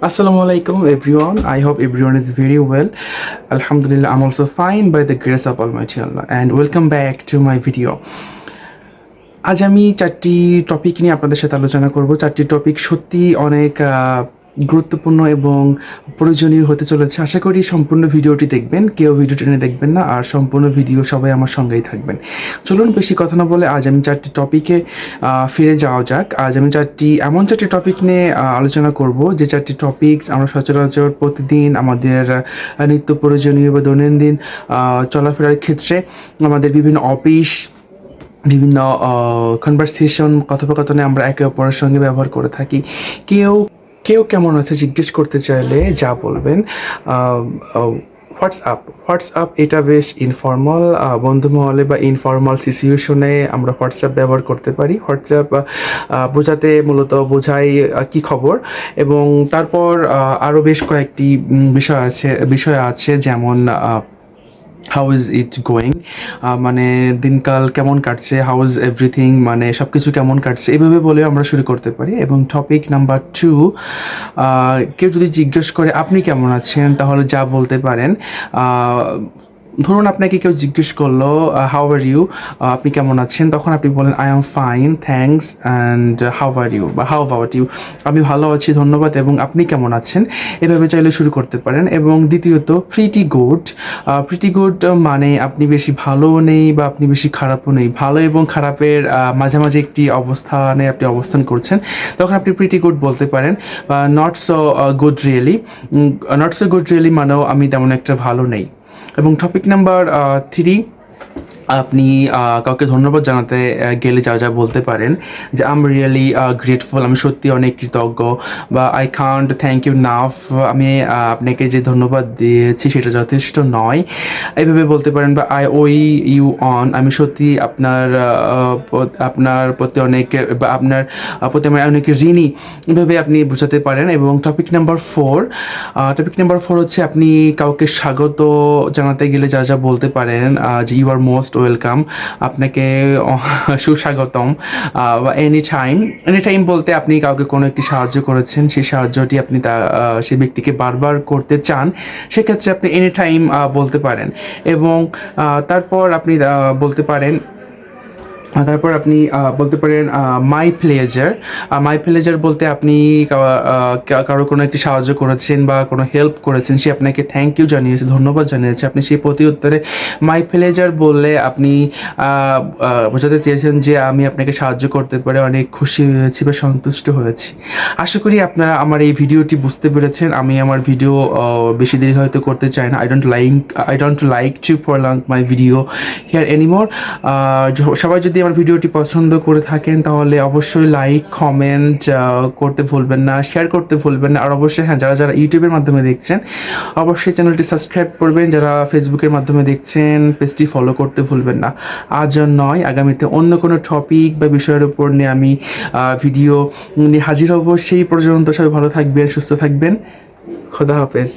Assalamualaikum everyone. I hope everyone is very well. Alhamdulillah, I'm also fine by the grace of Almighty Allah. And welcome back to my video. আজ আমি চারটি topic নিয়ে আপনাদের সাথে আলোচনা করব। চারটি টপিক সত্যি অনেক গুরুত্বপূর্ণ এবং প্রয়োজনীয় হতে চলেছে। আশা করি সম্পূর্ণ ভিডিওটি দেখবেন, কেউ ভিডিও টেনে দেখবেন না, আর সম্পূর্ণ ভিডিও সবাই আমার সঙ্গেই থাকবেন। চলুন বেশি কথা না বলে আজ আমি চারটি টপিকে ফিরে যাওয়া যাক। আজ আমি এমন চারটি টপিক নিয়ে আলোচনা করব, যে চারটি টপিকস আমরা সচরাচর প্রতিদিন আমাদের নিত্য প্রয়োজনীয় বা দৈনন্দিন চলাফেরার ক্ষেত্রে আমাদের বিভিন্ন অফিস, বিভিন্ন কনভারসেশন, কথোপকথনে আমরা একে অপরের সঙ্গে ব্যবহার করে থাকি। কেউ কেউ কেমন আছে জিজ্ঞেস করতে চাইলে যা বলবেন হোয়াটসঅ্যাপ এটা বেশ ইনফর্মাল বন্ধু মহলে বা ইনফর্মাল সিচুয়েশনে আমরা হোয়াটসঅ্যাপ ব্যবহার করতে পারি। হোয়াটসঅ্যাপ বোঝাতে মূলত বোঝায় কি খবর, এবং তারপর আরও বেশ কয়েকটি বিষয় আছে যেমন হাউ ইজ ইট গোয়িং, মানে দিনকাল কেমন কাটছে, হাউ ইজ এভরিথিং, মানে সব কিছু কেমন কাটছে, এভাবে বলেও আমরা শুরু করতে পারি। এবং টপিক নাম্বার 2, কেউ যদি জিজ্ঞেস করে আপনি কেমন আছেন, তাহলে যা বলতে পারেন, ধরুন আপনাকে কেউ জিজ্ঞেস করলো হাউ আর ইউ, আপনি কেমন আছেন, তখন আপনি বলেন I am fine thanks and how are you বা হাউ অ্যাবাউট ইউ, আমি ভালো আছি ধন্যবাদ এবং আপনি কেমন আছেন, এভাবে চাইলে শুরু করতে পারেন। এবং দ্বিতীয়ত প্রিটি গুড মানে আপনি বেশি ভালোও নেই বা আপনি বেশি খারাপও নেই, ভালো এবং খারাপের মাঝামাঝি একটি অবস্থানে আপনি অবস্থান করছেন, তখন আপনি প্রিটি গুড বলতে পারেন। বা নট সো গুড রিয়েলি মানেও আমি তেমন একটা ভালো নেই। এবং টপিক নাম্বার 3, আপনি কাউকে ধন্যবাদ জানাতে গেলে যা বলতে পারেন যে আই এম রিয়েলি গ্রেটফুল, আমি সত্যি অনেক কৃতজ্ঞ, বা I can't thank you enough, আমি আপনাকে যে ধন্যবাদ দিয়েছি সেটা যথেষ্ট নয়, এইভাবে বলতে পারেন। বা আই ওই ইউ অন, আমি সত্যি আপনার প্রতি অনেক, বা আপনার প্রতি আমি অনেক ঋণী, এভাবে আপনি বোঝাতে পারেন। এবং টপিক নাম্বার 4 হচ্ছে আপনি কাউকে স্বাগত জানাতে গেলে যা বলতে পারেন যে ইউ আর মোস্ট ওয়েলকাম, আপনাকে সুস্বাগতম। বা এনি টাইম বলতে আপনি কাউকে কোনো একটি সাহায্য করেছেন, সেই সাহায্যটি আপনি সেই ব্যক্তিকে বারবার করতে চান, সেক্ষেত্রে আপনি এনি টাইম বলতে পারেন। এবং তারপর আপনি বলতে পারেন মাই প্লেজার বলতে আপনি কারো কোনো একটি সাহায্য করেছেন বা কোনো হেল্প করেছেন, সে আপনাকে থ্যাংক ইউ জানিয়েছে, ধন্যবাদ জানিয়েছে, আপনি সেই প্রতি উত্তরে মাই প্লেজার বললে আপনি বোঝাতে চেয়েছেন যে আমি আপনাকে সাহায্য করতে পারে অনেক খুশি হয়েছি বা সন্তুষ্ট হয়েছি। আশা করি আপনারা আমার এই ভিডিওটি বুঝতে পেরেছেন। আমি আমার ভিডিও বেশি দেরি হয়তো করতে চাই না। I don't like to prolong my video here anymore. সবাই যদি আমার ভিডিওটি পছন্দ করে থাকেন তাহলে অবশ্যই লাইক কমেন্ট করতে ভুলবেন না, শেয়ার করতে ভুলবেন না, আর অবশ্যই যারা ইউটিউবের মাধ্যমে দেখছেন অবশ্যই চ্যানেলটি সাবস্ক্রাইব করবেন, যারা ফেসবুকের মাধ্যমে দেখছেন পেজটি ফলো করতে ভুলবেন না। আজ নয়, আগামীতে অন্য কোনো টপিক বা বিষয়ের উপর নিয়ে আমি ভিডিও নিয়ে হাজির হব। সেই পর্যন্ত সবাই ভালো থাকবেন, সুস্থ থাকবেন। খোদা হাফেজ।